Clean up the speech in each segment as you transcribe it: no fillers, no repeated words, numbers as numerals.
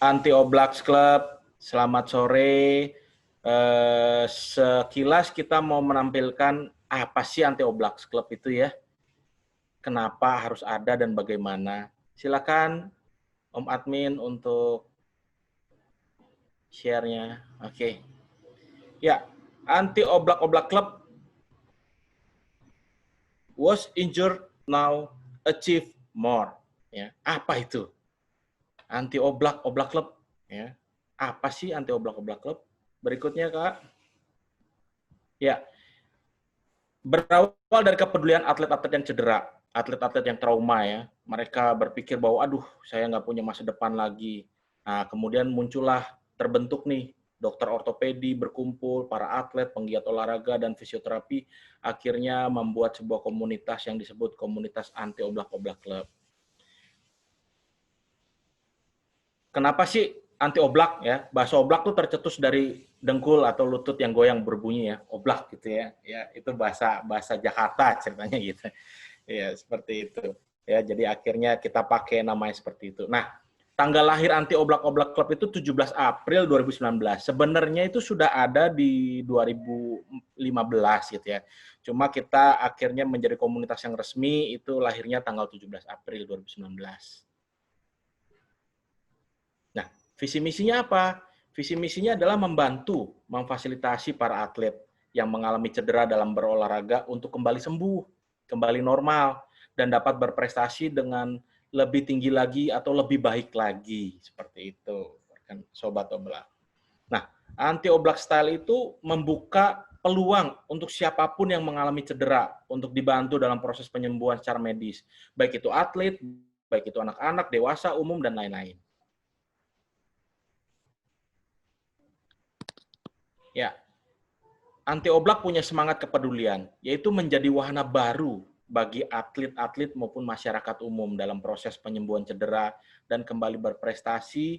Anti Oblaks Club, selamat sore. Sekilas kita mau menampilkan apa sih Anti Oblaks Club itu ya? Kenapa harus ada dan bagaimana? Silakan Om Admin untuk share-nya. Oke. Ya, Anti Oblak Club was injured, now achieve more. Ya, apa itu? Anti Oblak Club. Ya, apa sih Anti Oblak Club? Berikutnya, Kak. Ya, berawal dari kepedulian atlet-atlet yang cedera, atlet-atlet yang trauma ya. Mereka berpikir bahwa, aduh, saya nggak punya masa depan lagi. Nah, kemudian muncullah, terbentuk nih, dokter ortopedi berkumpul, para atlet, penggiat olahraga, dan fisioterapi, akhirnya membuat sebuah komunitas yang disebut komunitas Anti Oblak Club. Kenapa sih anti oblak ya? Bahasa oblak tuh tercetus dari dengkul atau lutut yang goyang berbunyi ya, oblak gitu ya. Ya, itu bahasa Jakarta ceritanya gitu. Ya, seperti itu. Ya, jadi akhirnya kita pakai namanya seperti itu. Nah, tanggal lahir Anti Oblak Club itu 17 April 2019. Sebenarnya itu sudah ada di 2015 gitu ya. Cuma kita akhirnya menjadi komunitas yang resmi itu lahirnya tanggal 17 April 2019. Nah, visi misinya apa? Visi misinya adalah membantu, memfasilitasi para atlet yang mengalami cedera dalam berolahraga untuk kembali sembuh, kembali normal, dan dapat berprestasi dengan lebih tinggi lagi atau lebih baik lagi. Seperti itu, kan Sobat Oblak. Nah, Anti Oblak Style itu membuka peluang untuk siapapun yang mengalami cedera untuk dibantu dalam proses penyembuhan secara medis. Baik itu atlet, baik itu anak-anak, dewasa, umum, dan lain-lain. Ya, Anti Oblak punya semangat kepedulian, yaitu menjadi wahana baru bagi atlet-atlet maupun masyarakat umum dalam proses penyembuhan cedera dan kembali berprestasi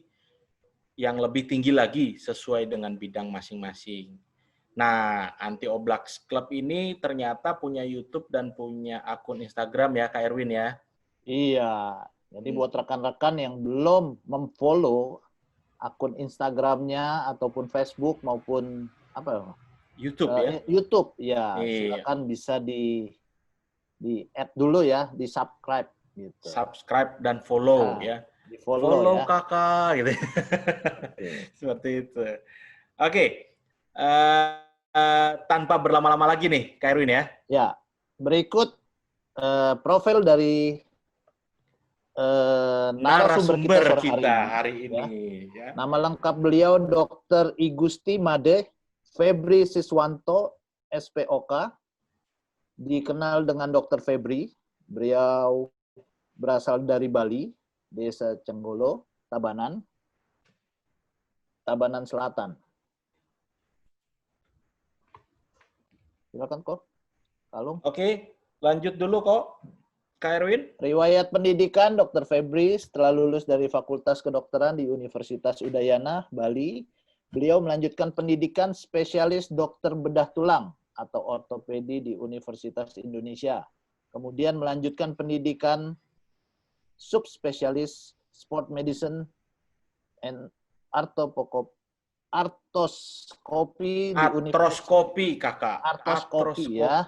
yang lebih tinggi lagi sesuai dengan bidang masing-masing. Nah, Anti Oblak Club ini ternyata punya YouTube dan punya akun Instagram ya, Kak Erwin ya? Iya, jadi buat rekan-rekan yang belum memfollow akun Instagramnya ataupun Facebook maupun apa YouTube ya? YouTube, ya Iya. silakan bisa di add dulu ya, di subscribe gitu. Subscribe dan follow ya. Di follow ya. Kakak gitu. Okay. Seperti itu. Oke. Tanpa berlama-lama lagi nih, Kak Erwin ya. Ya, berikut profil dari narasumber kita hari ini. Ya. Nama lengkap beliau Dr. Igusti Made Febri Siswanto, SPOK. Dikenal dengan Dr. Febri. Beliau berasal dari Bali, Desa Cenggolo, Tabanan Selatan. Silakan kok, Kalung. Oke, lanjut dulu kok, Kak Erwin. Riwayat pendidikan Dr. Febri setelah lulus dari Fakultas Kedokteran di Universitas Udayana, Bali, beliau melanjutkan pendidikan spesialis dokter bedah tulang atau ortopedi di Universitas Indonesia. Kemudian melanjutkan pendidikan subspesialis sport medicine and artroskopi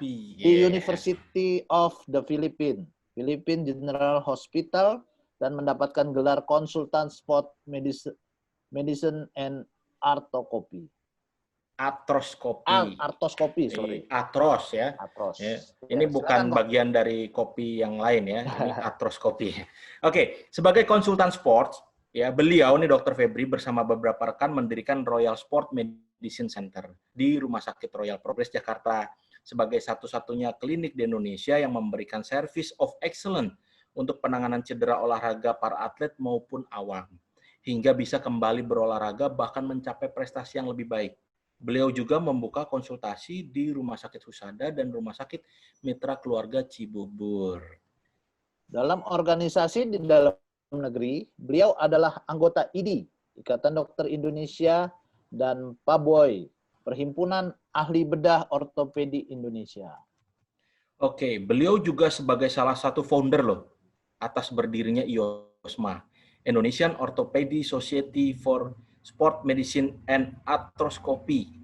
di University of the Philippines, Philippine General Hospital, dan mendapatkan gelar konsultan sport medicine and artroskopi. Sorry. Atros ya. Atros. Ya. Ini bukan bagian dari kopi yang lain ya. Ini artroskopi. Oke, sebagai konsultan sport, ya beliau nih Dr. Febri bersama beberapa rekan mendirikan Royal Sport Medicine Center di Rumah Sakit Royal Progress Jakarta sebagai satu-satunya klinik di Indonesia yang memberikan service of excellence untuk penanganan cedera olahraga para atlet maupun awam hingga bisa kembali berolahraga bahkan mencapai prestasi yang lebih baik. Beliau juga membuka konsultasi di Rumah Sakit Husada dan Rumah Sakit Mitra Keluarga Cibubur. Dalam organisasi di dalam negeri, beliau adalah anggota IDI, Ikatan Dokter Indonesia, dan PABOI, Perhimpunan Ahli Bedah Ortopedi Indonesia. Oke, beliau juga sebagai salah satu founder loh, atas berdirinya IOSMA, Indonesian Orthopedic Society for Sport Medicine and Arthroscopy,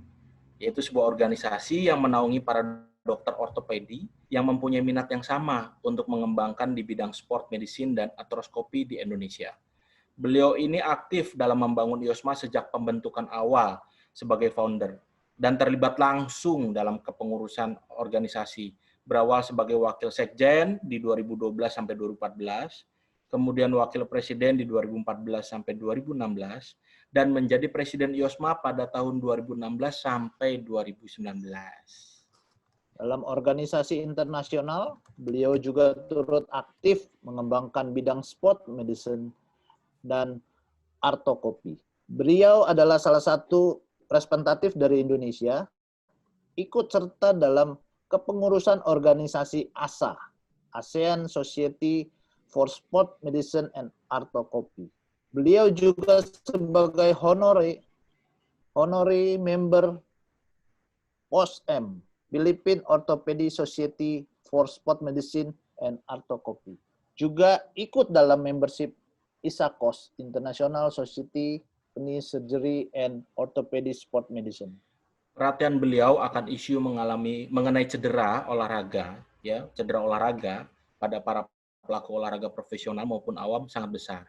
yaitu sebuah organisasi yang menaungi para dokter ortopedi yang mempunyai minat yang sama untuk mengembangkan di bidang sport medicine dan artroskopi di Indonesia. Beliau ini aktif dalam membangun IOSMA sejak pembentukan awal sebagai founder dan terlibat langsung dalam kepengurusan organisasi. Berawal sebagai wakil sekjen di 2012 sampai 2014, kemudian wakil presiden di 2014 sampai 2016, dan menjadi presiden IOSMA pada tahun 2016 sampai 2019. Dalam organisasi internasional, beliau juga turut aktif mengembangkan bidang sport medicine dan artroskopi. Beliau adalah salah satu representatif dari Indonesia, ikut serta dalam kepengurusan organisasi ASA, ASEAN Society for Sport Medicine and Arthroscopy. Beliau juga sebagai honorary member POSM, Philippine Orthopedic Society for Sport Medicine and Arthroscopy. Juga ikut dalam membership ISAKOS, International Society Knee Surgery and Orthopedic Sport Medicine. Perhatian beliau akan isu mengenai cedera olahraga, ya, cedera olahraga pada para pelaku olahraga profesional maupun awam sangat besar.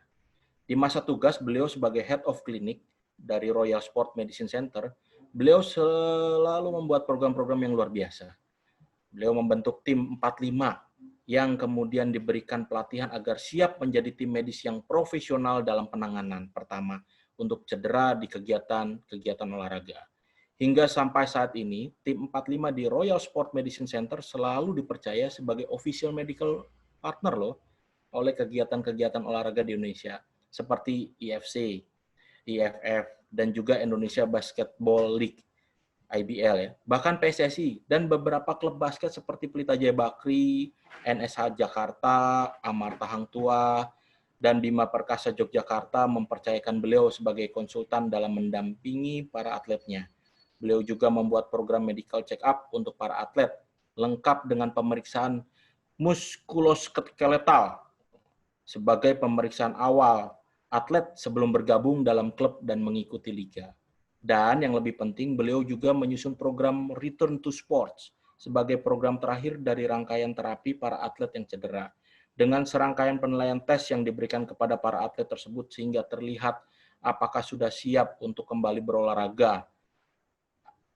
Di masa tugas beliau sebagai Head of Clinic dari Royal Sport Medicine Center, beliau selalu membuat program-program yang luar biasa. Beliau membentuk tim 45 yang kemudian diberikan pelatihan agar siap menjadi tim medis yang profesional dalam penanganan pertama untuk cedera di kegiatan olahraga. Hingga sampai saat ini, tim 45 di Royal Sport Medicine Center selalu dipercaya sebagai official medical partner loh oleh kegiatan-kegiatan olahraga di Indonesia, seperti IFC, IFF, dan juga Indonesia Basketball League, IBL ya. Bahkan PSSI dan beberapa klub basket seperti Pelita Jaya Bakri, NSH Jakarta, Amarta Hang Tua, dan Bima Perkasa Yogyakarta mempercayakan beliau sebagai konsultan dalam mendampingi para atletnya. Beliau juga membuat program medical check-up untuk para atlet, lengkap dengan pemeriksaan muskuloskeletal sebagai pemeriksaan awal atlet sebelum bergabung dalam klub dan mengikuti liga. Dan yang lebih penting, beliau juga menyusun program Return to Sports sebagai program terakhir dari rangkaian terapi para atlet yang cedera. Dengan serangkaian penilaian tes yang diberikan kepada para atlet tersebut sehingga terlihat apakah sudah siap untuk kembali berolahraga,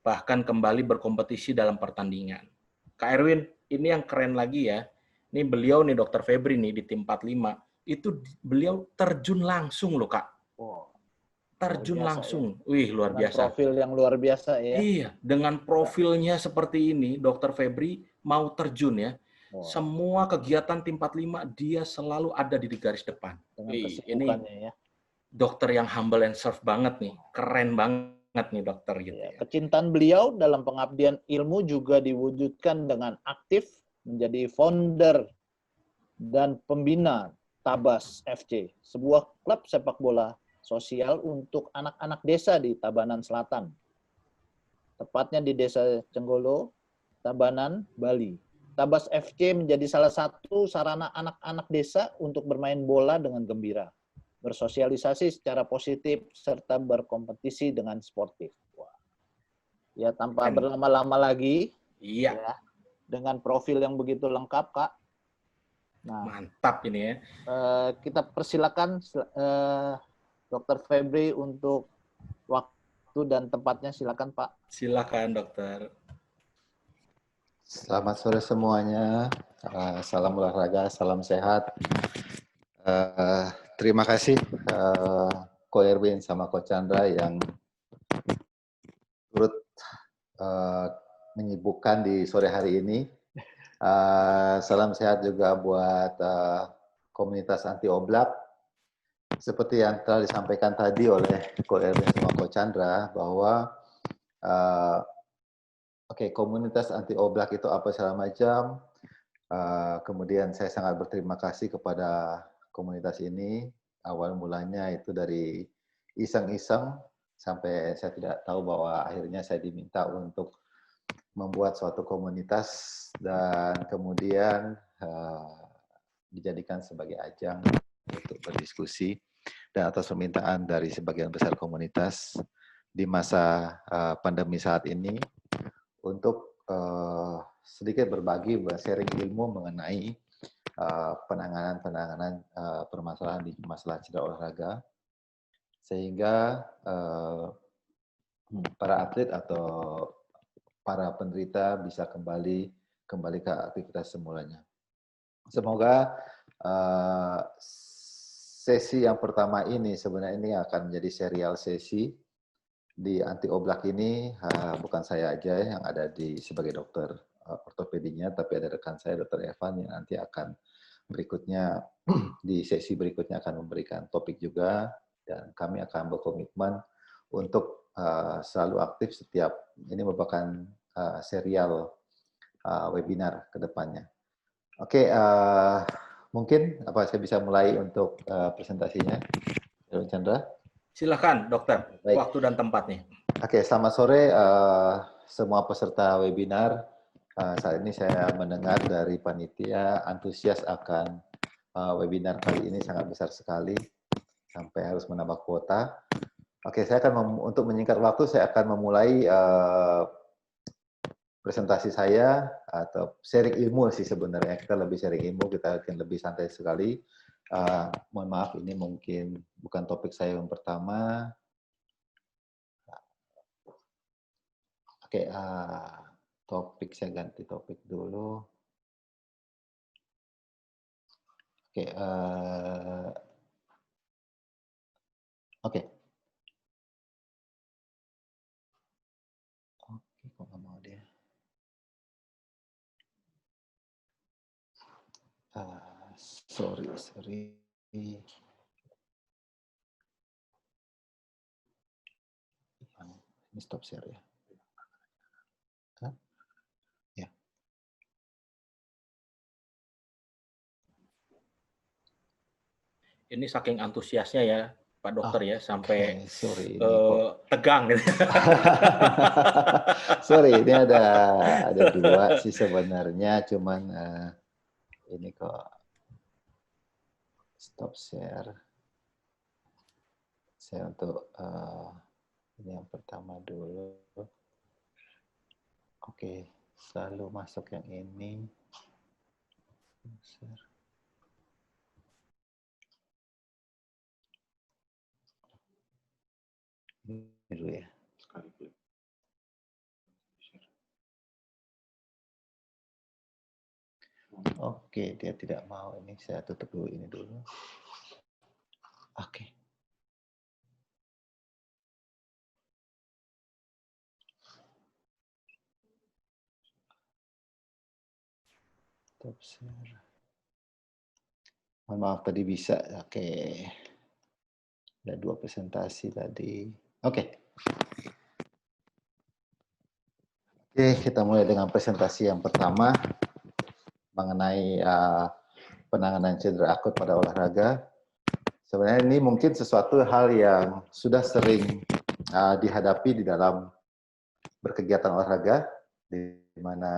bahkan kembali berkompetisi dalam pertandingan. Kak Erwin, ini yang keren lagi ya. Ini beliau nih, Dr. Febri nih di tim 45. Itu beliau terjun langsung loh, Kak. Wow. Terjun langsung. Ya. Wih, luar dengan biasa. Profil yang luar biasa ya. Iya, dengan profilnya seperti ini, Dr. Febri mau terjun ya. Wow. Semua kegiatan tim 45 dia selalu ada di garis depan. Dengan kesibukannya ya. Dokter yang humble and serve banget nih. Keren banget nih dokter gitu ya. Kecintaan beliau dalam pengabdian ilmu juga diwujudkan dengan aktif menjadi founder dan pembina Tabas FC, sebuah klub sepak bola sosial untuk anak-anak desa di Tabanan Selatan. Tepatnya di Desa Cenggolo, Tabanan, Bali. Tabas FC menjadi salah satu sarana anak-anak desa untuk bermain bola dengan gembira, bersosialisasi secara positif, serta berkompetisi dengan sportif. Wah. Ya, tanpa berlama-lama lagi, iya. Ya, dengan profil yang begitu lengkap, Kak. Nah, mantap ini ya. Kita persilakan Dr. Febri untuk waktu dan tempatnya. Silakan, Pak. Silakan, dokter. Selamat sore semuanya. Salam olahraga, salam sehat. Terima kasih Ko Erwin sama Ko Chandra yang turut menyibukkan di sore hari ini. Salam sehat juga buat komunitas anti oblak. Seperti yang telah disampaikan tadi oleh Ko Erwin sama Ko Chandra bahwa komunitas anti oblak itu apa segala macam. Kemudian saya sangat berterima kasih kepada komunitas ini. Awal mulanya itu dari iseng-iseng sampai saya tidak tahu bahwa akhirnya saya diminta untuk membuat suatu komunitas dan kemudian dijadikan sebagai ajang untuk berdiskusi. dan atas permintaan dari sebagian besar komunitas di masa pandemi saat ini untuk sedikit berbagi, sharing ilmu mengenai penanganan permasalahan di masalah cedera olahraga, sehingga para atlet atau para penderita bisa kembali ke aktivitas semulanya. Semoga sesi yang pertama ini sebenarnya ini akan menjadi serial sesi di anti oblak ini. Bukan saya aja yang ada sebagai dokter ortopedinya, tapi ada rekan saya Dr. Evan yang nanti akan berikutnya di sesi berikutnya akan memberikan topik juga, dan kami akan berkomitmen untuk selalu aktif setiap ini merupakan serial webinar ke depannya. Oke, mungkin saya bisa mulai untuk presentasinya, Chandra. Silakan, dokter. Baik. Waktu dan tempatnya. Oke, selamat sore semua peserta webinar. Saat ini saya mendengar dari panitia antusias akan webinar kali ini sangat besar sekali, sampai harus menambah kuota. Oke, saya akan untuk menyingkat waktu, saya akan memulai presentasi saya atau sharing ilmu sih sebenarnya. Kita lebih sharing ilmu, kita akan lebih santai sekali. Mohon maaf, ini mungkin bukan topik saya yang pertama. Oke, topik saya ganti topik dulu. Oke, oke. Oke, kok nggak mau dia? Sorry. Ini stop share ya. Ya. Ini saking antusiasnya ya, Pak Dokter ya, sampai sorry, tegang gitu. Sorry, ini ada dua sih sebenarnya, cuman ini kok stop share. Saya untuk ini yang pertama dulu. Oke, selalu masuk yang ini. Share. Ini dulu ya. Oke, dia tidak mau. Ini saya tutup dulu ini dulu. Oke. Stop share. Mohon maaf tadi bisa. Oke. Ada 2 presentasi tadi. Oke. Oke, kita mulai dengan presentasi yang pertama mengenai penanganan cedera akut pada olahraga. Sebenarnya ini mungkin sesuatu hal yang sudah sering dihadapi di dalam berkegiatan olahraga, di mana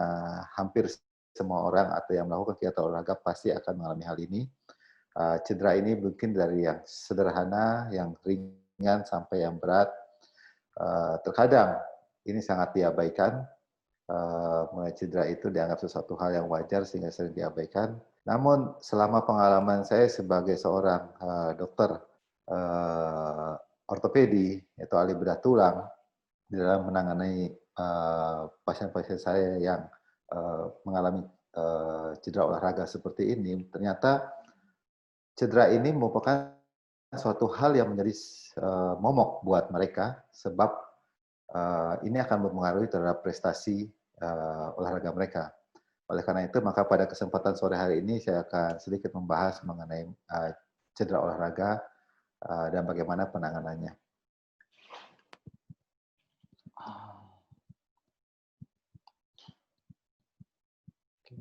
hampir semua orang atau yang melakukan kegiatan olahraga pasti akan mengalami hal ini. Cedera ini mungkin dari yang sederhana, yang ringan, sampai yang berat. Terkadang ini sangat diabaikan. Mulai cedera itu dianggap sesuatu hal yang wajar sehingga sering diabaikan. Namun selama pengalaman saya sebagai seorang dokter ortopedi, yaitu ahli bedah tulang, di dalam menangani pasien-pasien saya yang mengalami cedera olahraga seperti ini, ternyata cedera ini merupakan suatu hal yang menjadi momok buat mereka, sebab ini akan mempengaruhi terhadap prestasi olahraga mereka. Oleh karena itu, maka pada kesempatan sore hari ini saya akan sedikit membahas mengenai cedera olahraga dan bagaimana penanganannya. Oke.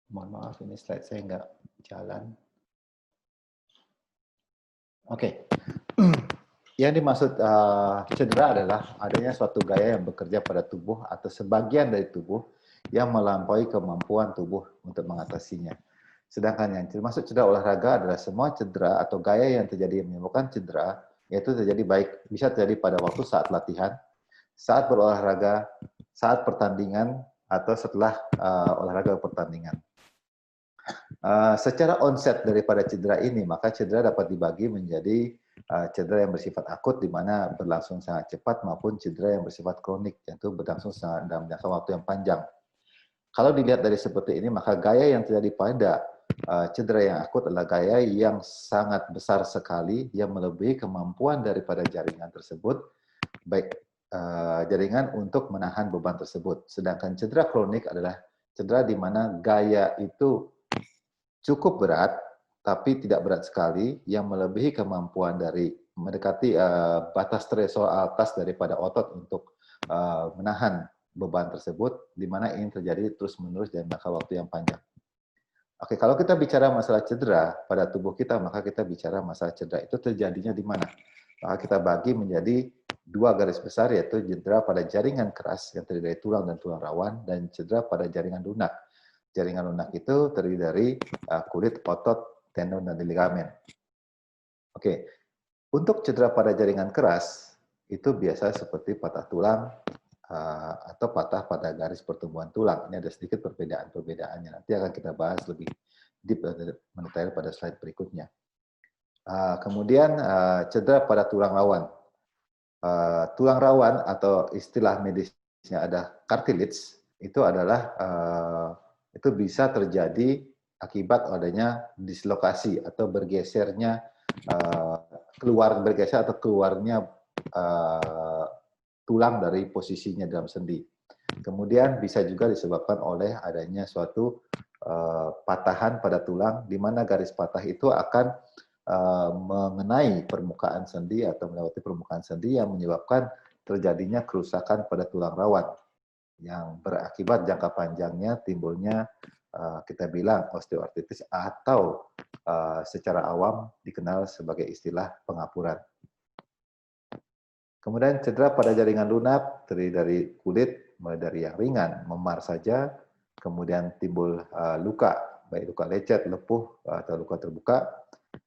Mohon maaf, ini slide saya nggak jalan. Oke. Yang dimaksud cedera adalah adanya suatu gaya yang bekerja pada tubuh atau sebagian dari tubuh yang melampaui kemampuan tubuh untuk mengatasinya. Sedangkan yang termasuk cedera olahraga adalah semua cedera atau gaya yang terjadi yang menyebabkan cedera, yaitu terjadi bisa terjadi pada waktu saat latihan, saat berolahraga, saat pertandingan, atau setelah olahraga pertandingan. Secara onset daripada cedera ini, maka cedera dapat dibagi menjadi cedera yang bersifat akut, di mana berlangsung sangat cepat, maupun cedera yang bersifat kronik, yaitu berlangsung dalam jangka waktu yang panjang. Kalau dilihat dari seperti ini, maka gaya yang terjadi pada cedera yang akut adalah gaya yang sangat besar sekali, yang melebihi kemampuan daripada jaringan tersebut, baik jaringan untuk menahan beban tersebut. Sedangkan cedera kronik adalah cedera di mana gaya itu cukup berat, tapi tidak berat sekali, yang melebihi kemampuan dari mendekati batas threshold atas daripada otot untuk menahan beban tersebut, di mana ini terjadi terus-menerus dalam jangka waktu yang panjang. Oke, kalau kita bicara masalah cedera pada tubuh kita, maka kita bicara masalah cedera itu terjadinya di mana? Maka kita bagi menjadi dua garis besar, yaitu cedera pada jaringan keras yang terdiri dari tulang dan tulang rawan, dan cedera pada jaringan lunak. Jaringan lunak itu terdiri dari kulit, otot, tendon, dan ligamen. Oke, untuk cedera pada jaringan keras, itu biasa seperti patah tulang, atau patah pada garis pertumbuhan tulang. Ini ada sedikit perbedaan-perbedaannya. Nanti akan kita bahas lebih deep mendetail pada slide berikutnya. Kemudian cedera pada tulang rawan. Tulang rawan atau istilah medisnya ada cartilage, itu adalah itu bisa terjadi akibat adanya dislokasi atau bergesernya bergeser atau keluarnya tulang dari posisinya dalam sendi. Kemudian bisa juga disebabkan oleh adanya suatu patahan pada tulang, di mana garis patah itu akan mengenai permukaan sendi atau melewati permukaan sendi, yang menyebabkan terjadinya kerusakan pada tulang rawan, yang berakibat jangka panjangnya timbulnya kita bilang osteoartritis, atau secara awam dikenal sebagai istilah pengapuran. Kemudian cedera pada jaringan lunak terdiri dari kulit, mulai dari yang ringan, memar saja, kemudian timbul luka, baik luka lecet, lepuh, atau luka terbuka.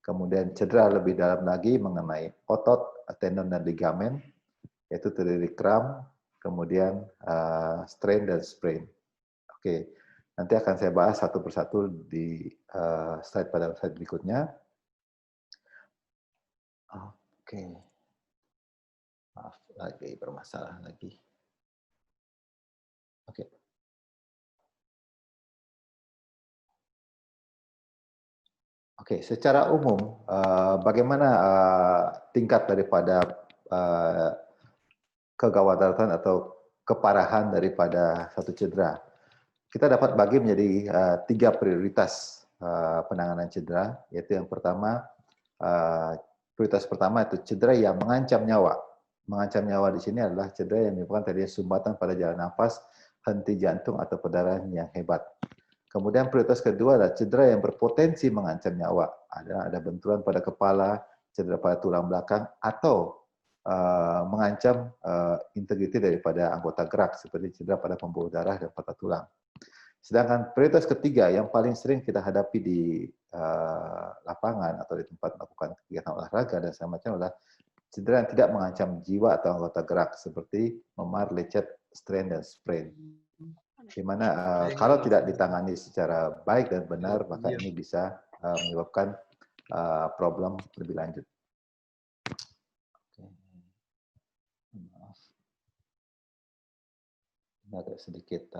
Kemudian cedera lebih dalam lagi mengenai otot, tendon, dan ligamen, yaitu terdiri dari kram, kemudian strain dan sprain. Oke, nanti akan saya bahas satu persatu di slide berikutnya. Oke. Maaf, lagi bermasalah lagi. Oke. Oke, secara umum, bagaimana tingkat daripada kegawatan atau keparahan daripada satu cedera? Kita dapat bagi menjadi 3 prioritas penanganan cedera, yaitu yang pertama, prioritas pertama itu cedera yang mengancam nyawa. Mengancam nyawa di sini adalah cedera yang menyebabkan terjadi sumbatan pada jalan nafas, henti jantung, atau perdarahan yang hebat. Kemudian prioritas kedua adalah cedera yang berpotensi mengancam nyawa. Ada benturan pada kepala, cedera pada tulang belakang, atau mengancam integriti daripada anggota gerak, seperti cedera pada pembuluh darah dan patah tulang. Sedangkan prioritas ketiga yang paling sering kita hadapi di lapangan atau di tempat melakukan kegiatan olahraga dan semacamnya adalah cedera yang tidak mengancam jiwa atau anggota gerak, seperti memar, lecet, strain, dan sprain. Di mana kalau tidak ditangani secara baik dan benar, maka ini bisa menyebabkan problem lebih lanjut. Maaf. Ini agak sedikit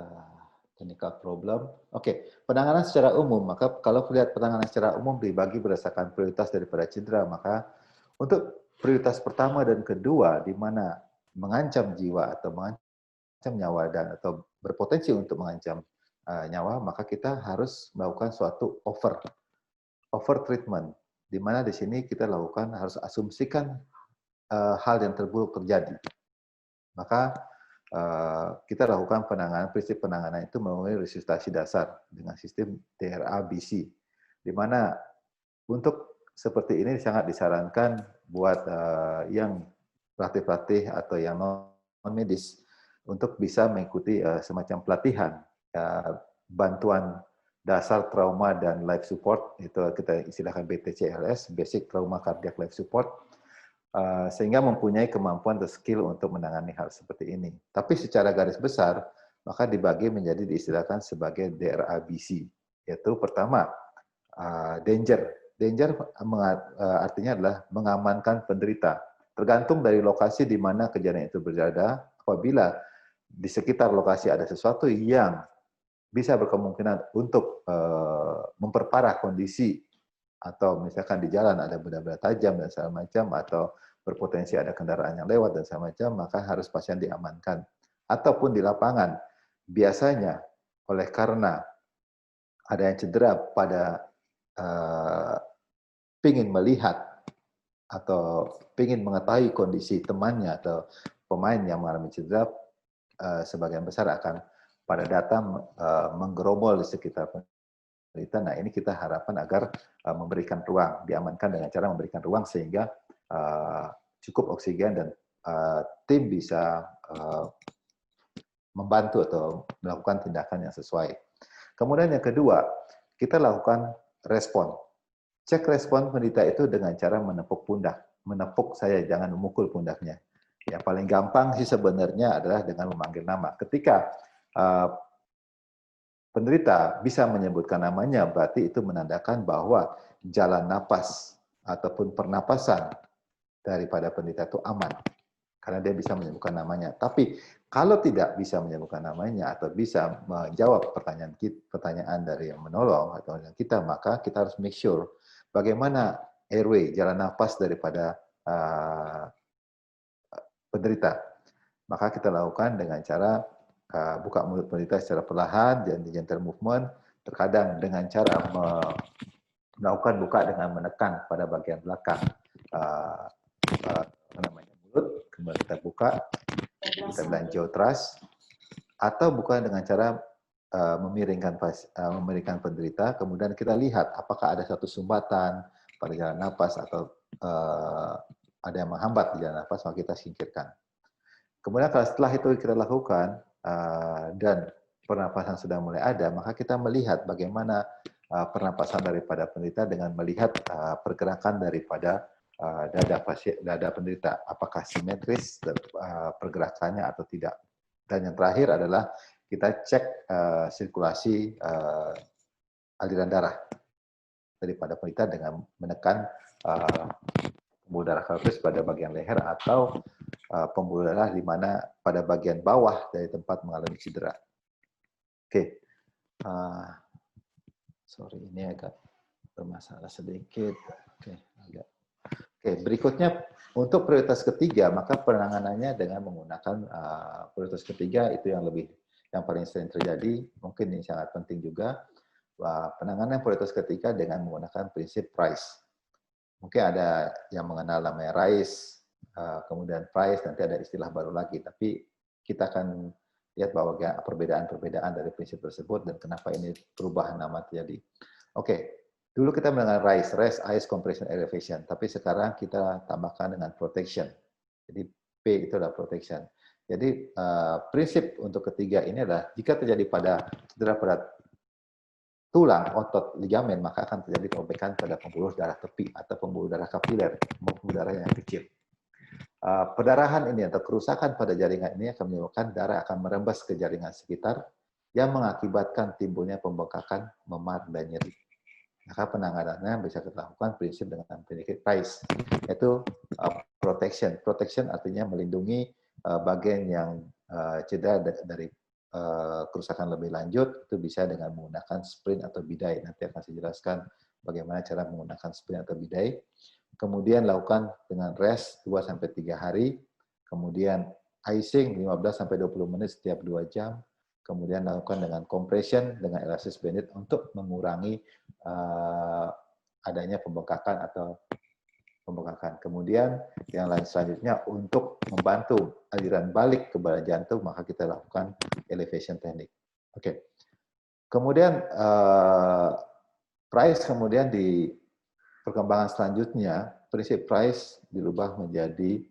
technical problem. Oke, penanganan secara umum. Maka kalau lihat penanganan secara umum dibagi berdasarkan prioritas daripada cedera, maka untuk prioritas pertama dan kedua, di mana mengancam jiwa atau mengancam nyawa dan atau berpotensi untuk mengancam nyawa, maka kita harus melakukan suatu over treatment, di mana di sini kita lakukan, harus asumsikan hal yang terburuk terjadi. Maka kita lakukan prinsip penanganan itu melalui resusitasi dasar dengan sistem TRA-BC, di mana untuk seperti ini sangat disarankan buat yang pelatih-pelatih atau yang non-medis untuk bisa mengikuti semacam pelatihan, bantuan dasar trauma dan life support, itu kita istilahkan BTCLS, Basic Trauma Cardiac Life Support, sehingga mempunyai kemampuan atau skill untuk menangani hal seperti ini. Tapi secara garis besar, maka dibagi menjadi diistilahkan sebagai DRABC, yaitu pertama, danger. Danger artinya adalah mengamankan penderita. Tergantung dari lokasi di mana kejadian itu berada, apabila di sekitar lokasi ada sesuatu yang bisa berkemungkinan untuk memperparah kondisi, atau misalkan di jalan ada benda-benda tajam dan segala macam, atau berpotensi ada kendaraan yang lewat dan segala macam, maka harus pasien diamankan. Ataupun di lapangan, biasanya oleh karena ada yang cedera pada ingin melihat atau ingin mengetahui kondisi temannya atau pemain yang mengalami cedera, sebagian besar akan pada datang menggeromol di sekitar penderita. Nah, ini kita harapkan agar memberikan ruang, diamankan dengan cara memberikan ruang sehingga cukup oksigen dan tim bisa membantu atau melakukan tindakan yang sesuai. Kemudian yang kedua, kita lakukan respon. Cek respon penderita itu dengan cara menepuk pundak. Menepuk saya, jangan memukul pundaknya. Yang paling gampang sih sebenarnya adalah dengan memanggil nama. Ketika penderita bisa menyebutkan namanya, berarti itu menandakan bahwa jalan napas ataupun pernapasan daripada penderita itu aman. Karena dia bisa menyebutkan namanya. Tapi kalau tidak bisa menyebutkan namanya atau bisa menjawab pertanyaan dari yang menolong atau yang kita, maka kita harus make sure bagaimana airway, jalan napas daripada penderita. Maka kita lakukan dengan cara buka mulut penderita secara perlahan, dan gentle movement, terkadang dengan cara melakukan buka dengan menekan pada bagian belakang mulut, kemudian kita buka, kita bilang jaw thrust, atau buka dengan cara memiringkan penderita, kemudian kita lihat apakah ada satu sumbatan pada jalan napas atau ada yang menghambat di jalan napas, maka kita singkirkan. Kemudian kalau setelah itu kita lakukan dan pernapasan sudah mulai ada, maka kita melihat bagaimana pernapasan daripada penderita dengan melihat pergerakan daripada dada penderita, apakah simetris pergerakannya atau tidak. Dan yang terakhir adalah kita cek sirkulasi aliran darah daripada penderita dengan menekan pembuluh darah karotis pada bagian leher atau pembuluh darah di mana pada bagian bawah dari tempat mengalami cedera. Oke, sorry ini agak bermasalah sedikit. Oke, berikutnya untuk prioritas ketiga, maka penanganannya dengan menggunakan prioritas ketiga itu yang paling sering terjadi, mungkin ini sangat penting juga. Penanganan prioritas ketiga dengan menggunakan prinsip RICE. Mungkin ada yang mengenal namanya RICE, kemudian PRICE, nanti ada istilah baru lagi, tapi kita akan lihat bahwa perbedaan-perbedaan dari prinsip tersebut dan kenapa ini perubahan nama terjadi. Oke. Dulu kita mendengar RICE, Rest, Ice, Compression, Elevation, tapi sekarang kita tambahkan dengan Protection. Jadi P itu adalah Protection. Jadi prinsip untuk ketiga ini adalah jika terjadi cedera pada tulang, otot, ligamen, maka akan terjadi perobekan pada pembuluh darah tepi atau pembuluh darah kapiler, pembuluh darah yang kecil. Perdarahan ini atau kerusakan pada jaringan ini akan menyebabkan darah akan merembes ke jaringan sekitar yang mengakibatkan timbulnya pembengkakan, memar, dan nyeri. Maka penanganannya bisa kita lakukan prinsip dengan prinsip RICE, yaitu protection. Protection artinya melindungi bagian yang cedera dari kerusakan lebih lanjut, itu bisa dengan menggunakan splint atau bidai. Nanti akan saya jelaskan bagaimana cara menggunakan splint atau bidai. Kemudian lakukan dengan rest 2-3 hari, kemudian icing 15-20 menit setiap 2 jam, kemudian lakukan dengan compression dengan elastis banded untuk mengurangi adanya pembengkakan atau pembengkakan. Kemudian yang lain selanjutnya untuk membantu aliran balik ke badan jantung, maka kita lakukan elevation technique. Oke. Kemudian PRICE kemudian di perkembangan selanjutnya prinsip PRICE dirubah menjadi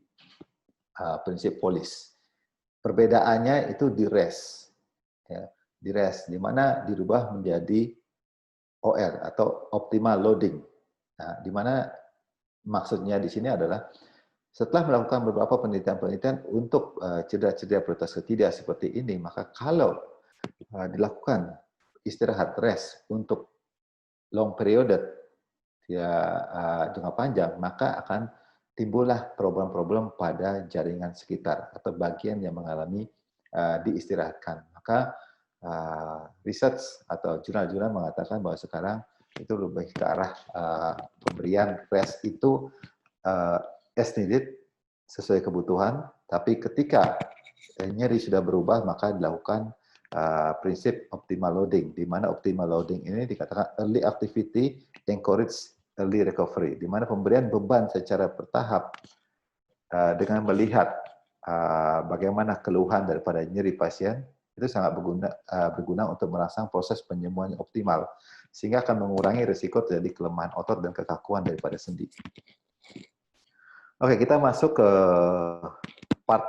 prinsip POLIS. Perbedaannya itu di REST. Ya, di REST, di mana dirubah menjadi OR atau optimal loading. Nah, di mana maksudnya di sini adalah setelah melakukan beberapa penelitian-penelitian untuk cedera-cedera prioritas ketiga seperti ini, maka kalau dilakukan istirahat rest untuk long period ya jangka panjang, maka akan timbullah problem-problem pada jaringan sekitar atau bagian yang mengalami diistirahatkan. Maka research atau jurnal-jurnal mengatakan bahwa sekarang itu lebih ke arah pemberian rest itu as needed sesuai kebutuhan, tapi ketika nyeri sudah berubah maka dilakukan prinsip optimal loading, di mana optimal loading ini dikatakan early activity encourage early recovery, di mana pemberian beban secara bertahap dengan melihat bagaimana keluhan daripada nyeri pasien itu sangat berguna untuk merangsang proses penyembuhan yang optimal, sehingga akan mengurangi risiko terjadi kelemahan otot dan kekakuan daripada sendi. Oke, kita masuk ke part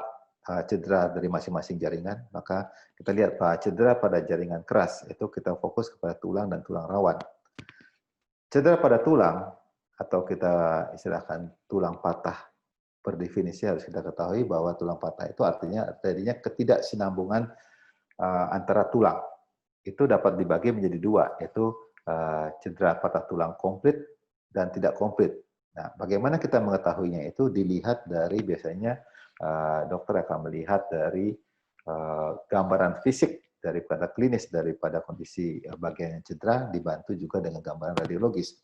cedera dari masing-masing jaringan. Maka kita lihat cedera pada jaringan keras, itu kita fokus kepada tulang dan tulang rawan. Cedera pada tulang, atau kita istilahkan tulang patah, per definisi harus kita ketahui bahwa tulang patah itu artinya ketidaksinambungan antara tulang. Itu dapat dibagi menjadi dua, yaitu cedera patah tulang komplit dan tidak komplit. Nah, bagaimana kita mengetahuinya itu dilihat dari biasanya dokter akan melihat dari gambaran fisik daripada klinis daripada kondisi bagian yang cedera, dibantu juga dengan gambaran radiologis.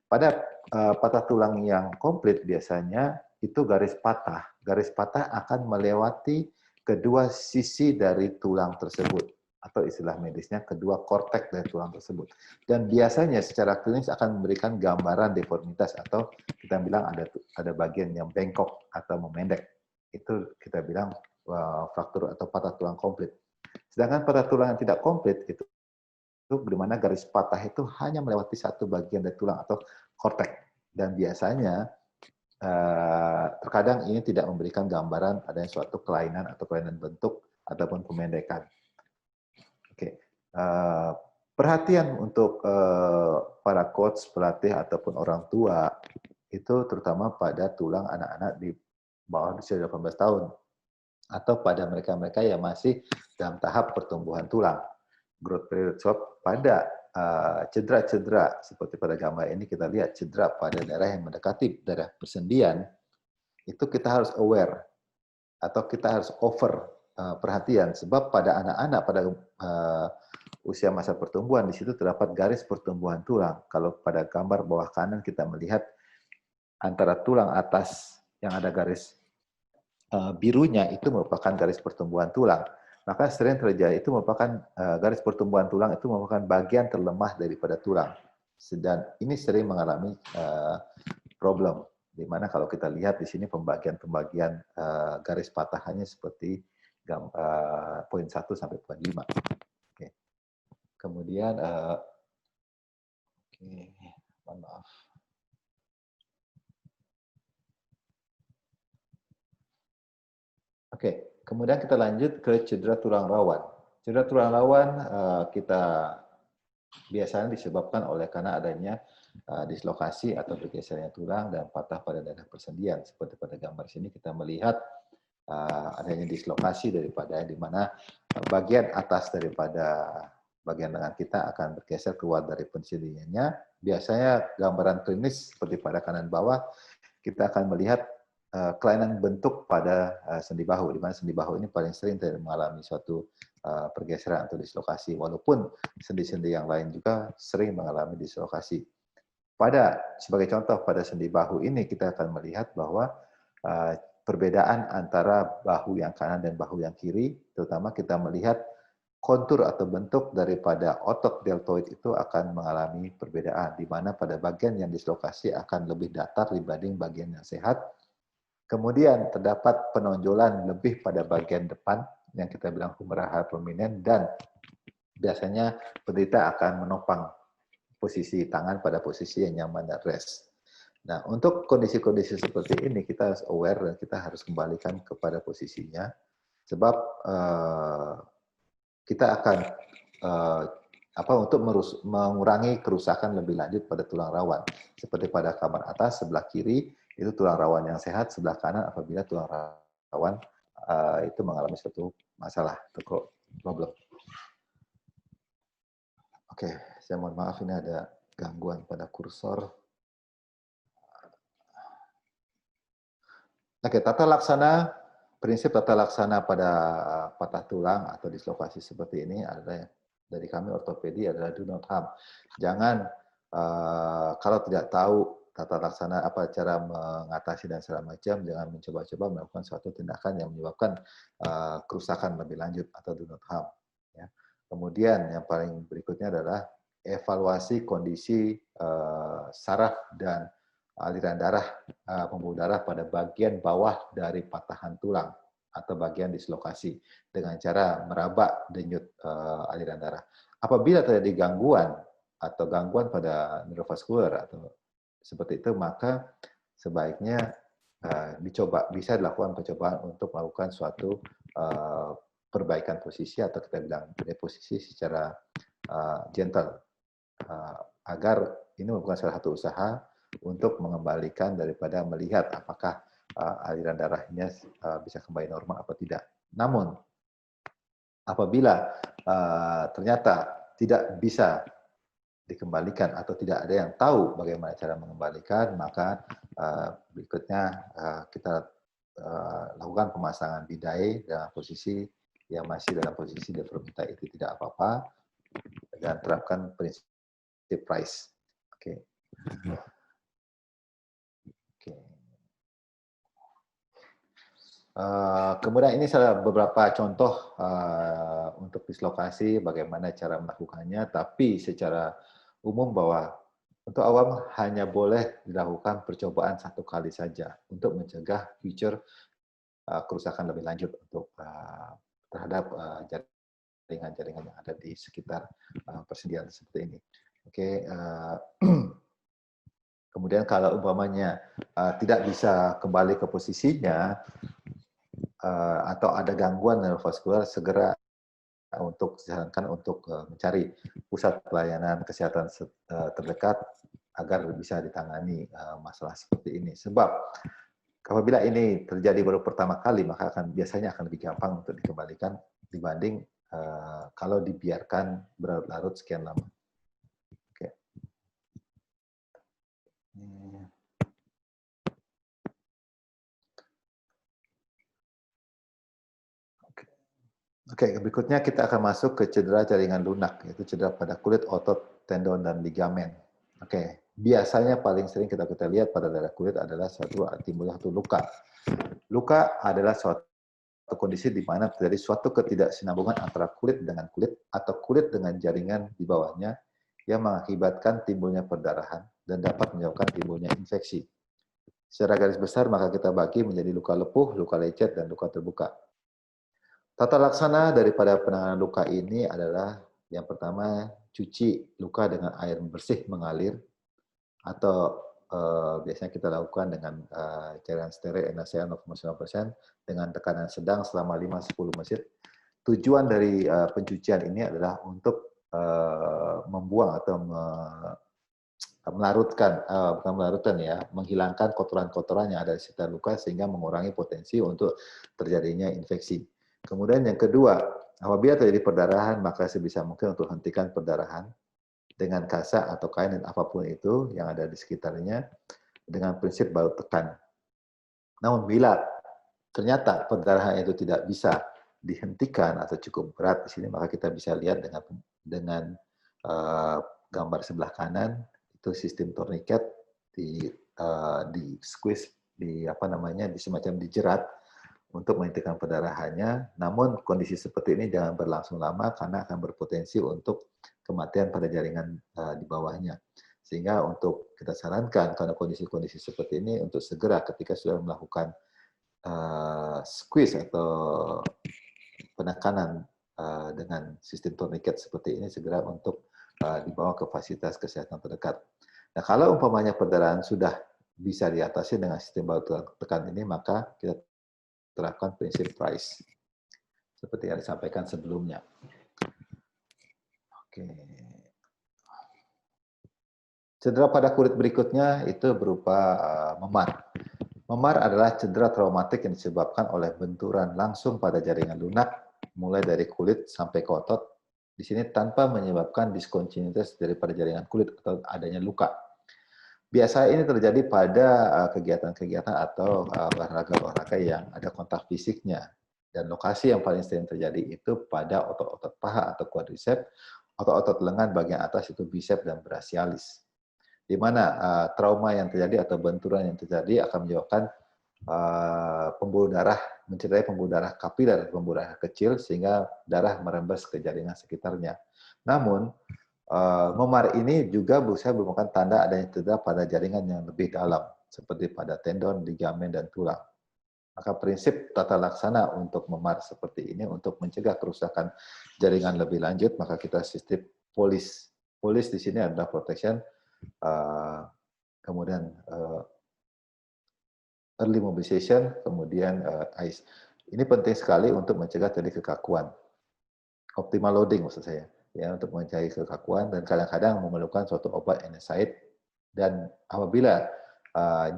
Pada patah tulang yang komplit biasanya itu garis patah. Garis patah akan melewati kedua sisi dari tulang tersebut, atau istilah medisnya kedua kortek dari tulang tersebut. Dan biasanya secara klinis akan memberikan gambaran deformitas, atau kita bilang ada bagian yang bengkok atau memendek. Itu kita bilang fraktur atau patah tulang komplit. Sedangkan patah tulang yang tidak komplit itu di mana garis patah itu hanya melewati satu bagian dari tulang atau kortek. Dan biasanya terkadang ini tidak memberikan gambaran adanya suatu kelainan atau kelainan bentuk ataupun pemendekan. Oke. Perhatian untuk para coach, pelatih ataupun orang tua itu terutama pada tulang anak-anak di bawah usia 18 tahun atau pada mereka-mereka yang masih dalam tahap pertumbuhan tulang, growth period. Sebab pada cedera-cedera seperti pada gambar ini kita lihat cedera pada daerah yang mendekati daerah persendian, itu kita harus aware atau kita harus over perhatian, sebab pada anak-anak pada usia masa pertumbuhan di situ terdapat garis pertumbuhan tulang. Kalau pada gambar bawah kanan kita melihat antara tulang atas yang ada garis birunya itu merupakan garis pertumbuhan tulang. Maka sering terjadi itu merupakan garis pertumbuhan tulang itu merupakan bagian terlemah daripada tulang. Dan ini sering mengalami problem, di mana kalau kita lihat di sini pembagian garis patahannya seperti poin 1 sampai poin 5. Oke. Kemudian mohon maaf. Oke, kemudian kita lanjut ke cedera tulang rawan. Cedera tulang rawan kita biasanya disebabkan oleh karena adanya dislokasi atau bergesernya tulang dan patah pada daerah persendian. Seperti pada gambar sini kita melihat adanya dislokasi daripada di mana bagian atas daripada bagian lengan kita akan bergeser keluar dari persendiannya. Biasanya gambaran klinis seperti pada kanan bawah kita akan melihat kelainan bentuk pada sendi bahu, di mana sendi bahu ini paling sering mengalami suatu pergeseran atau dislokasi, walaupun sendi-sendi yang lain juga sering mengalami dislokasi. Sebagai contoh, pada sendi bahu ini kita akan melihat bahwa perbedaan antara bahu yang kanan dan bahu yang kiri, terutama kita melihat kontur atau bentuk daripada otot deltoid itu akan mengalami perbedaan, di mana pada bagian yang dislokasi akan lebih datar dibanding bagian yang sehat. Kemudian terdapat penonjolan lebih pada bagian depan yang kita bilang humeral prominent, dan biasanya penderita akan menopang posisi tangan pada posisi yang nyaman dan rest. Nah, untuk kondisi-kondisi seperti ini kita harus aware dan kita harus kembalikan kepada posisinya, sebab kita akan untuk mengurangi kerusakan lebih lanjut pada tulang rawan. Seperti pada gambar atas sebelah kiri itu tulang rawan yang sehat, sebelah kanan apabila tulang rawan itu mengalami suatu masalah atau problem. Oke, saya mohon maaf ini ada gangguan pada kursor. Oke, prinsip tata laksana pada patah tulang atau dislokasi seperti ini adalah dari kami ortopedi adalah do not harm. Jangan kalau tidak tahu tata laksana apa cara mengatasi dan segala macam, jangan mencoba-coba melakukan suatu tindakan yang menyebabkan kerusakan lebih lanjut atau do not harm. Ya. Kemudian yang paling berikutnya adalah evaluasi kondisi saraf dan aliran darah, pembuluh darah pada bagian bawah dari patahan tulang atau bagian dislokasi dengan cara meraba denyut aliran darah. Apabila terjadi gangguan atau gangguan pada neurovaskular atau seperti itu, maka sebaiknya bisa dilakukan percobaan untuk melakukan suatu perbaikan posisi atau kita bilang reposisi secara gentle agar ini merupakan salah satu usaha untuk mengembalikan daripada melihat apakah aliran darahnya bisa kembali normal atau tidak. Namun, apabila ternyata tidak bisa dikembalikan atau tidak ada yang tahu bagaimana cara mengembalikan, maka berikutnya kita lakukan pemasangan bidai dalam posisi yang masih dalam posisi deformita itu tidak apa-apa, dan terapkan prinsip Price. Oke. Kemudian ini beberapa contoh untuk dislokasi, bagaimana cara melakukannya, tapi secara umum bahwa untuk awam hanya boleh dilakukan percobaan satu kali saja untuk mencegah future kerusakan lebih lanjut untuk terhadap jaringan-jaringan yang ada di sekitar persendian seperti ini. Oke. Kemudian kalau umpamanya tidak bisa kembali ke posisinya atau ada gangguan neurovaskular, segera disarankan untuk mencari pusat pelayanan kesehatan terdekat agar bisa ditangani masalah seperti ini. Sebab apabila ini terjadi baru pertama kali, maka biasanya akan lebih gampang untuk dikembalikan dibanding kalau dibiarkan berlarut-larut sekian lama. Oke, berikutnya kita akan masuk ke cedera jaringan lunak, yaitu cedera pada kulit, otot, tendon, dan ligamen. Oke, biasanya paling sering kita lihat pada daerah kulit adalah timbulnya satu luka. Luka adalah suatu kondisi di mana terjadi suatu ketidaksinambungan antara kulit dengan kulit atau kulit dengan jaringan di bawahnya yang mengakibatkan timbulnya perdarahan dan dapat menyebabkan timbulnya infeksi. Secara garis besar maka kita bagi menjadi luka lepuh, luka lecet, dan luka terbuka. Tata laksana daripada penanganan luka ini adalah yang pertama, cuci luka dengan air bersih mengalir atau biasanya kita lakukan dengan cairan steril NaCl 0,9% dengan tekanan sedang selama 5-10 menit. Tujuan dari pencucian ini adalah untuk membuang atau menghilangkan kotoran-kotoran yang ada di sekitar luka sehingga mengurangi potensi untuk terjadinya infeksi. Kemudian yang kedua, apabila terjadi perdarahan, maka sebisa mungkin untuk hentikan perdarahan dengan kasa atau kain dan apapun itu yang ada di sekitarnya dengan prinsip baut tekan. Namun bila ternyata perdarahan itu tidak bisa dihentikan atau cukup berat di sini, maka kita bisa lihat dengan gambar sebelah kanan itu sistem tourniquet di squeeze di semacam dijerat untuk menghentikan perdarahannya. Namun kondisi seperti ini jangan berlangsung lama karena akan berpotensi untuk kematian pada jaringan di bawahnya. Sehingga untuk kita sarankan karena kondisi-kondisi seperti ini untuk segera ketika sudah melakukan squeeze atau penekanan dengan sistem tourniquet seperti ini segera untuk dibawa ke fasilitas kesehatan terdekat. Nah, kalau umpamanya perdarahan sudah bisa diatasi dengan sistem baut tekan ini, maka kita terapkan prinsip Price seperti yang disampaikan sebelumnya. Oke. Cedera pada kulit berikutnya itu berupa memar. Memar adalah cedera traumatik yang disebabkan oleh benturan langsung pada jaringan lunak, mulai dari kulit sampai ke otot. Di sini tanpa menyebabkan diskontinuitas daripada jaringan kulit atau adanya luka. Biasa ini terjadi pada kegiatan-kegiatan atau olahraga-olahraga yang ada kontak fisiknya. Dan lokasi yang paling sering terjadi itu pada otot-otot paha atau quadriceps, otot-otot lengan bagian atas itu biceps dan brachialis. Di mana trauma yang terjadi atau benturan yang terjadi akan menyebabkan pembuluh darah, mencederai pembuluh darah kapiler, pembuluh darah kecil, sehingga darah merembes ke jaringan sekitarnya. Namun, memar ini juga bisa merupakan tanda adanya cedera pada jaringan yang lebih dalam, seperti pada tendon, ligamen, dan tulang. Maka prinsip tata laksana untuk memar seperti ini, untuk mencegah kerusakan jaringan lebih lanjut, maka kita sistem polis. Polis di sini adalah protection, kemudian early mobilization, kemudian ICE. Ini penting sekali untuk mencegah terjadi kekakuan. Optimal loading maksud saya, ya, untuk mencegah kekakuan, dan kadang-kadang memerlukan suatu obat NSAID. Dan apabila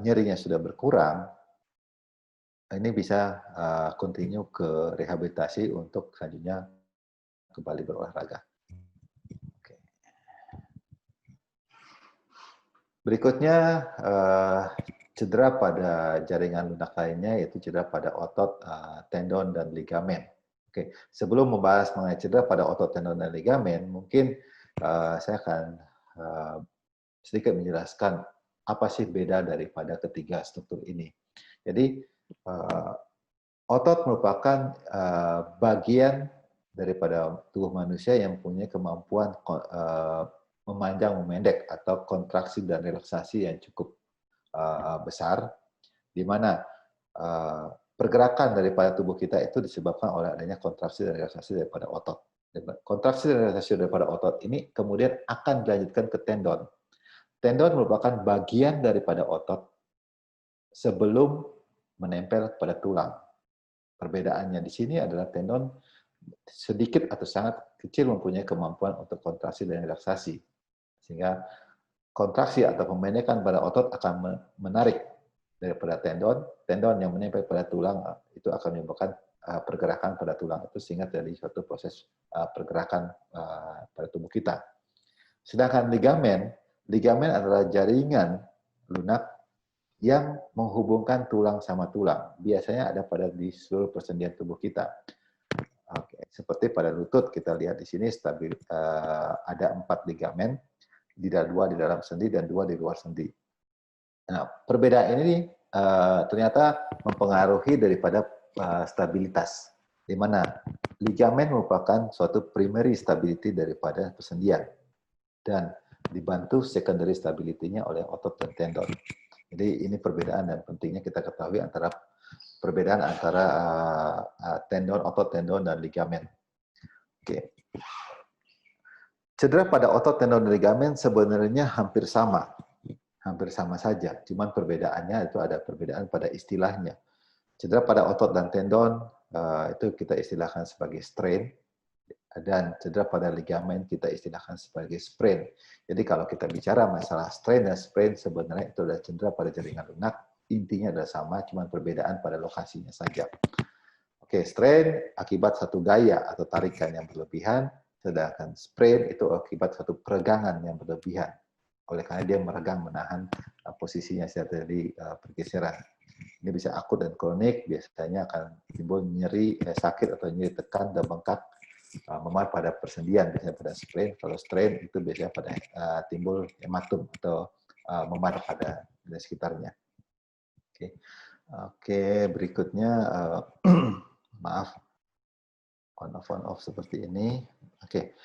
nyerinya sudah berkurang, ini bisa continue ke rehabilitasi untuk selanjutnya kembali berolahraga. Oke. Berikutnya, cedera pada jaringan lunak lainnya, yaitu cedera pada otot, tendon, dan ligamen. Oke, sebelum membahas mengenai cedera pada otot, tendon, dan ligamen, mungkin saya akan sedikit menjelaskan apa sih beda daripada ketiga struktur ini. Jadi, otot merupakan bagian daripada tubuh manusia yang punya kemampuan memanjang, memendek, atau kontraksi dan relaksasi yang cukup besar, di mana pergerakan daripada tubuh kita itu disebabkan oleh adanya kontraksi dan relaksasi daripada otot. Kontraksi dan relaksasi daripada otot ini kemudian akan dilanjutkan ke tendon. Tendon merupakan bagian daripada otot sebelum menempel pada tulang. Perbedaannya di sini adalah tendon sedikit atau sangat kecil mempunyai kemampuan untuk kontraksi dan relaksasi. Sehingga kontraksi atau pemendekan pada otot akan menarik daripada tendon, tendon yang menempel pada tulang itu akan menyebabkan pergerakan pada tulang itu, sehingga terjadi suatu proses pergerakan pada tubuh kita. Sedangkan ligamen adalah jaringan lunak yang menghubungkan tulang sama tulang. Biasanya ada pada di seluruh persendian tubuh kita. Oke, seperti pada lutut kita lihat di sini ada 4 ligamen, 2 di dalam sendi dan 2 di luar sendi. Nah, perbedaan ini ternyata mempengaruhi daripada stabilitas, di mana ligamen merupakan suatu primary stability daripada persendian dan dibantu secondary stability-nya oleh otot dan tendon. Jadi ini perbedaan dan pentingnya kita ketahui perbedaan antara tendon, otot, tendon, dan ligamen. Oke. Cedera pada otot, tendon, dan ligamen sebenarnya hampir sama saja. Cuman perbedaannya itu ada perbedaan pada istilahnya. Cedera pada otot dan tendon itu kita istilahkan sebagai strain, dan cedera pada ligamen kita istilahkan sebagai sprain. Jadi kalau kita bicara masalah strain dan sprain, sebenarnya itu adalah cedera pada jaringan lunak. Intinya adalah sama, cuman perbedaan pada lokasinya saja. Oke, strain akibat satu gaya atau tarikan yang berlebihan, sedangkan sprain itu akibat satu peregangan yang berlebihan. Oleh karena dia meregang, menahan posisinya saat terjadi pergeseran. Ini bisa akut dan kronik, biasanya akan timbul nyeri, sakit atau nyeri tekan dan bengkak, memar pada persendian, biasanya pada sprain. Kalau strain itu biasanya pada timbul hematum atau memar pada sekitarnya. Oke, berikutnya maaf, on off seperti ini. Oke.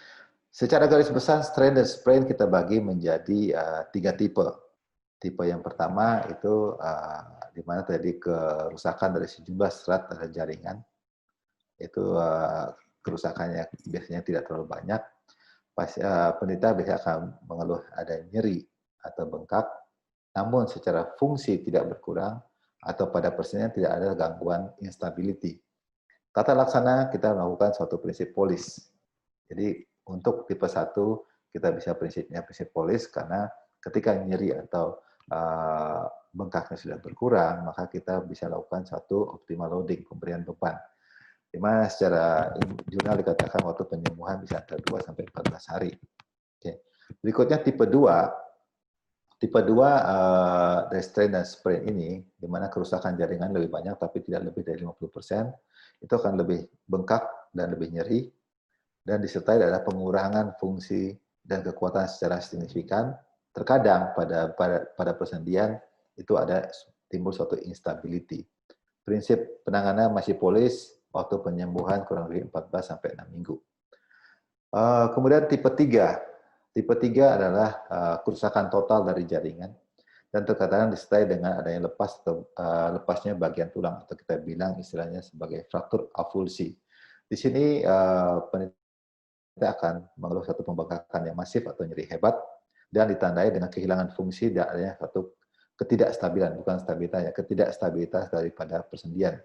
Secara garis besar, strain dan sprain kita bagi menjadi 3 tipe. Tipe yang pertama itu di mana terjadi kerusakan dari sejumlah serat pada jaringan. Itu kerusakannya biasanya tidak terlalu banyak. Penderita biasanya akan mengeluh ada nyeri atau bengkak, namun secara fungsi tidak berkurang, atau pada persendian tidak ada gangguan instability. Tata laksana kita melakukan suatu prinsip polis. Jadi Untuk tipe 1 kita bisa prinsipnya prinsip polis karena ketika nyeri atau bengkaknya sudah berkurang, maka kita bisa lakukan satu optimal loading, pemberian beban. Di mana secara jurnal dikatakan waktu penyembuhan bisa antara 2 sampai 14 hari. Oke. Berikutnya tipe 2. Tipe 2 restrain dan sprain ini, di mana kerusakan jaringan lebih banyak tapi tidak lebih dari 50%, itu akan lebih bengkak dan lebih nyeri, dan disertai ada pengurangan fungsi dan kekuatan secara signifikan. Terkadang pada persendian itu ada timbul suatu instability. Prinsip penanganan masih polis, waktu penyembuhan kurang lebih 14 sampai 6 minggu. Kemudian tipe 3. Tipe 3 adalah kerusakan total dari jaringan dan terkadang disertai dengan adanya lepasnya bagian tulang atau kita bilang istilahnya sebagai fraktur avulsi. Di sini peneliti akan mengeluh satu pembengkakan yang masif atau nyeri hebat dan ditandai dengan kehilangan fungsi dan adanya satu ketidakstabilan, bukan stabilitas, ya, ketidakstabilitas daripada persendian.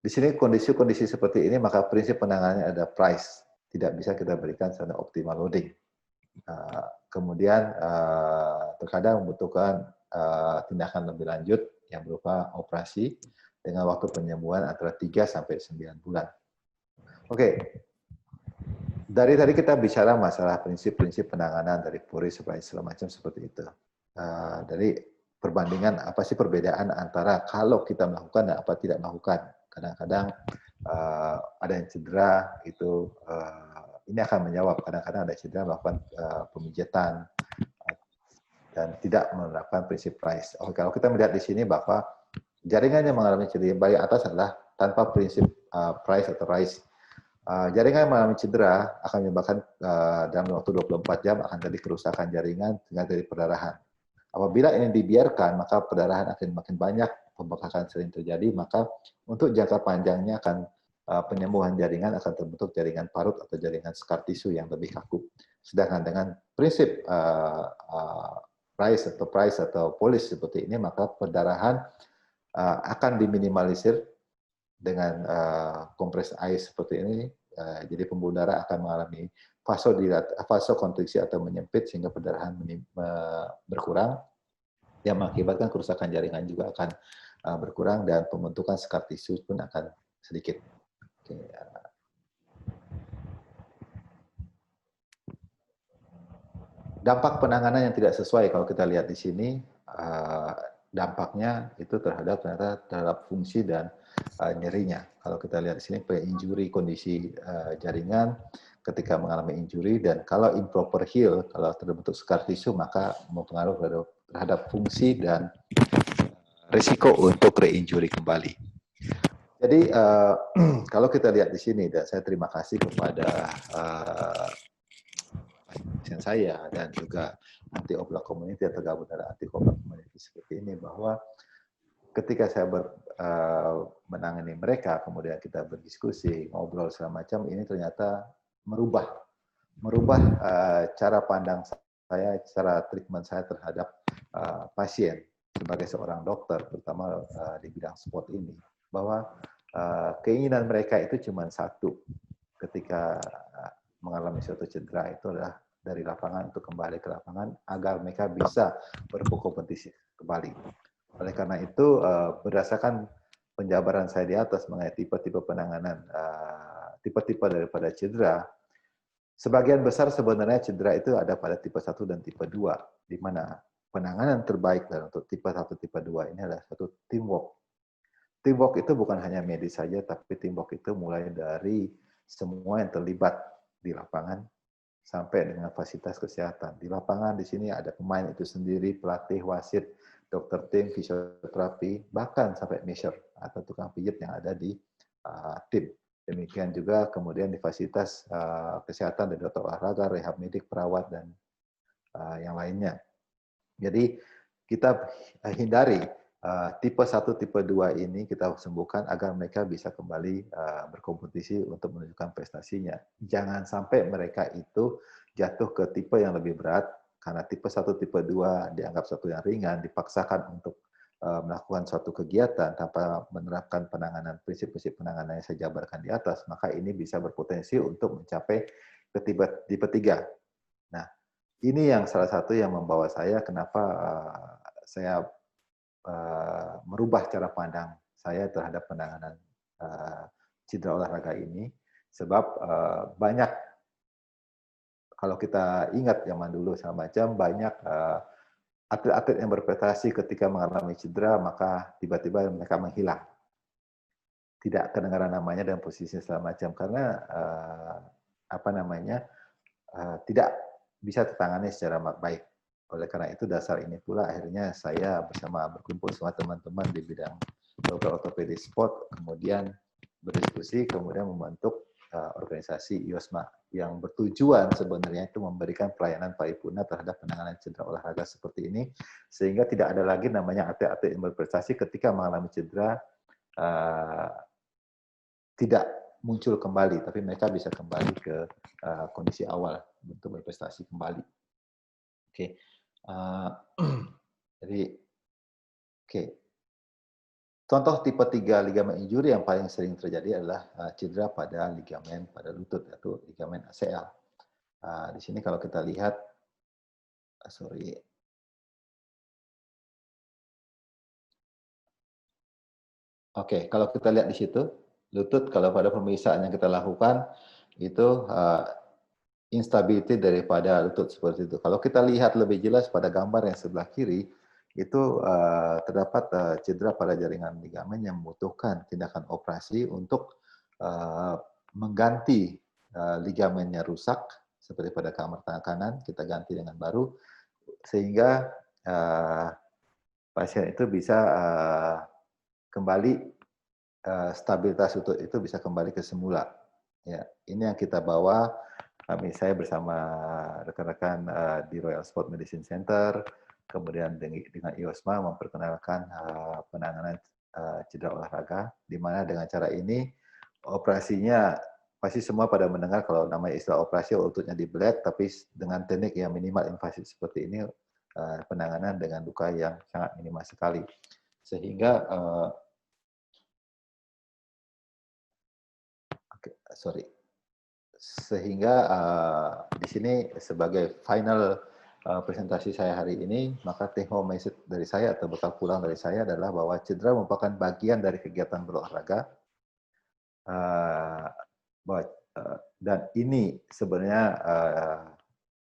Di sini kondisi-kondisi seperti ini maka prinsip penanganannya ada price, tidak bisa kita berikan secara optimal loading. Kemudian terkadang membutuhkan tindakan lebih lanjut yang berupa operasi dengan waktu penyembuhan antara 3 sampai 9 bulan. Oke. Dari tadi kita bicara masalah prinsip-prinsip penanganan dari puri supaya segala macam seperti itu. Dari perbandingan apa sih perbedaan antara kalau kita melakukan dan apa tidak melakukan. Kadang-kadang ada yang cedera itu ini akan menjawab. Kadang-kadang ada cedera melakukan pemijatan dan tidak menerapkan prinsip price. Oke, kalau kita melihat di sini bahwa jaringan yang mengalami cedera bagian atas adalah tanpa prinsip price atau rise. Jaringan yang mengalami cedera akan menyebabkan dalam waktu 24 jam akan terjadi kerusakan jaringan dengan terjadi perdarahan. Apabila ini dibiarkan, maka perdarahan akan makin banyak, pembengkakan sering terjadi, maka untuk jangka panjangnya akan penyembuhan jaringan akan terbentuk jaringan parut atau jaringan scar tisu yang lebih kaku. Sedangkan dengan prinsip price atau polis seperti ini, maka perdarahan akan diminimalisir dengan kompres air seperti ini. Jadi pembuluh darah akan mengalami vasokonstriksi atau menyempit sehingga perdarahan berkurang yang mengakibatkan kerusakan jaringan juga akan berkurang dan pembentukan scar tisu pun akan sedikit. Oke. Dampak penanganan yang tidak sesuai kalau kita lihat di sini dampaknya itu terhadap fungsi dan nyerinya. Kalau kita lihat di sini pre-injury kondisi jaringan ketika mengalami injury dan kalau improper heal, kalau terbentuk scar tissue maka mempengaruhi terhadap fungsi dan risiko untuk re-injury kembali. Jadi kalau kita lihat di sini dan saya terima kasih kepada pasien saya dan juga anti oblak community yang tergabung dalam anti oblak community seperti ini bahwa ketika saya menangani mereka, kemudian kita berdiskusi, ngobrol segala macam, ini ternyata merubah cara pandang saya, cara treatment saya terhadap pasien sebagai seorang dokter, terutama di bidang sport ini, bahwa keinginan mereka itu cuma satu, ketika mengalami suatu cedera itu adalah dari lapangan untuk kembali ke lapangan agar mereka bisa berkompetisi kembali. Oleh karena itu, berdasarkan penjabaran saya di atas mengenai tipe-tipe penanganan, tipe-tipe daripada cedera, sebagian besar sebenarnya cedera itu ada pada tipe 1 dan tipe 2, di mana penanganan terbaik untuk tipe 1, tipe 2 ini adalah satu teamwork. Teamwork itu bukan hanya medis saja, tapi teamwork itu mulai dari semua yang terlibat di lapangan, sampai dengan fasilitas kesehatan. Di lapangan di sini ada pemain itu sendiri, pelatih, wasit, dokter tim, fisioterapi, bahkan sampai measure atau tukang pijat yang ada di tim. Demikian juga kemudian di fasilitas kesehatan dari dokter olahraga, rehab medik, perawat, dan yang lainnya. Jadi kita hindari tipe 1, tipe 2 ini kita sembuhkan agar mereka bisa kembali berkompetisi untuk menunjukkan prestasinya. Jangan sampai mereka itu jatuh ke tipe yang lebih berat, karena tipe 1, tipe 2 dianggap satu yang ringan, dipaksakan untuk melakukan suatu kegiatan tanpa menerapkan penanganan, prinsip-prinsip penanganan yang saya jabarkan di atas, maka ini bisa berpotensi untuk mencapai tipe 3. Nah, ini yang salah satu yang membawa saya kenapa saya merubah cara pandang saya terhadap penanganan cedera olahraga ini, sebab banyak, kalau kita ingat zaman dulu segala macam, banyak atlet-atlet yang berprestasi ketika mengalami cedera maka tiba-tiba mereka menghilang, tidak kedengaran namanya dan posisinya segala macam karena tidak bisa tertangani secara baik. Oleh karena itu dasar ini pula akhirnya saya berkumpul sama teman-teman di bidang dokter ortopedi sport, kemudian berdiskusi, kemudian membentuk organisasi IOSMA yang bertujuan sebenarnya itu memberikan pelayanan paripurna terhadap penanganan cedera olahraga seperti ini, sehingga tidak ada lagi namanya atlet-atlet yang berprestasi ketika mengalami cedera tidak muncul kembali, tapi mereka bisa kembali ke kondisi awal untuk berprestasi kembali. Oke. Jadi, oke. Contoh tipe 3 ligamen injury yang paling sering terjadi adalah cedera pada ligamen pada lutut, yaitu ligamen ACL. Di sini kalau kita lihat, Oke, kalau kita lihat di situ, lutut kalau pada pemeriksaan yang kita lakukan, itu instability daripada lutut seperti itu. Kalau kita lihat lebih jelas pada gambar yang sebelah kiri, itu terdapat cedera pada jaringan ligamen yang membutuhkan tindakan operasi untuk mengganti ligamennya rusak, seperti pada kamar tangan kanan, kita ganti dengan baru, sehingga pasien itu bisa kembali, stabilitas lutut itu bisa kembali ke semula. Ya, ini yang kita bawa. Saya bersama rekan-rekan di Royal Sport Medicine Center, kemudian dengan IOSMA memperkenalkan penanganan cedera olahraga, di mana dengan cara ini operasinya pasti semua pada mendengar kalau namanya istilah operasi lututnya dibelet, tapi dengan teknik yang minimal invasif seperti ini penanganan dengan luka yang sangat minimal sekali, sehingga di sini sebagai final presentasi saya hari ini, maka take home message dari saya atau bekal pulang dari saya adalah bahwa cedera merupakan bagian dari kegiatan berolahraga, dan ini sebenarnya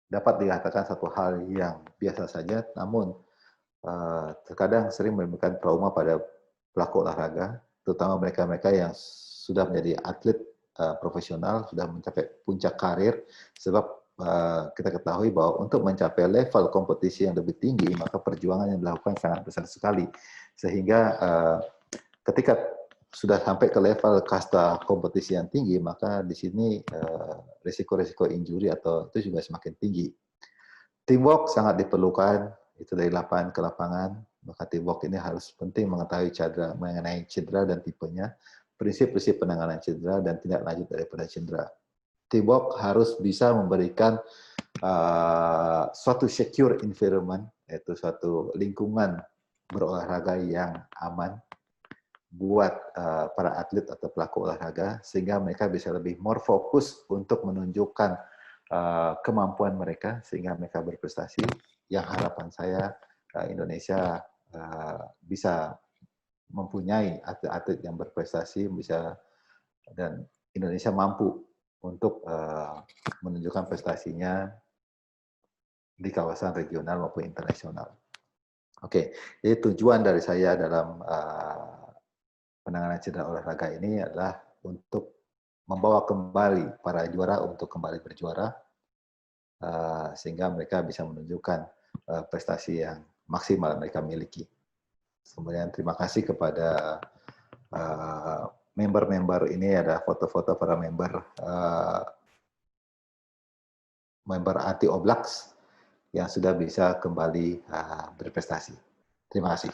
dapat dikatakan satu hal yang biasa saja, namun terkadang sering menimbulkan trauma pada pelaku olahraga, terutama mereka-mereka yang sudah menjadi atlet profesional, sudah mencapai puncak karir, sebab kita ketahui bahwa untuk mencapai level kompetisi yang lebih tinggi, maka perjuangan yang dilakukan sangat besar sekali. Sehingga ketika sudah sampai ke level kasta kompetisi yang tinggi, maka di sini risiko-risiko injury atau itu juga semakin tinggi. Teamwork sangat diperlukan, itu dari lapangan ke lapangan, maka teamwork ini harus penting mengetahui mengenai cedera dan tipenya, prinsip-prinsip penanganan cedera dan tindak lanjut daripada cedera. Teamwork harus bisa memberikan suatu secure environment, yaitu suatu lingkungan berolahraga yang aman buat para atlet atau pelaku olahraga, sehingga mereka bisa lebih more fokus untuk menunjukkan kemampuan mereka, sehingga mereka berprestasi. Yang harapan saya Indonesia bisa mempunyai atlet-atlet yang berprestasi, dan Indonesia mampu untuk menunjukkan prestasinya di kawasan regional maupun internasional. Oke, jadi tujuan dari saya dalam penanganan cedera olahraga ini adalah untuk membawa kembali para juara untuk kembali berjuara, sehingga mereka bisa menunjukkan prestasi yang maksimal mereka miliki. Kemudian terima kasih kepada member-member ini, ada foto-foto para member Anti Oblaks yang sudah bisa kembali berprestasi. Terima kasih.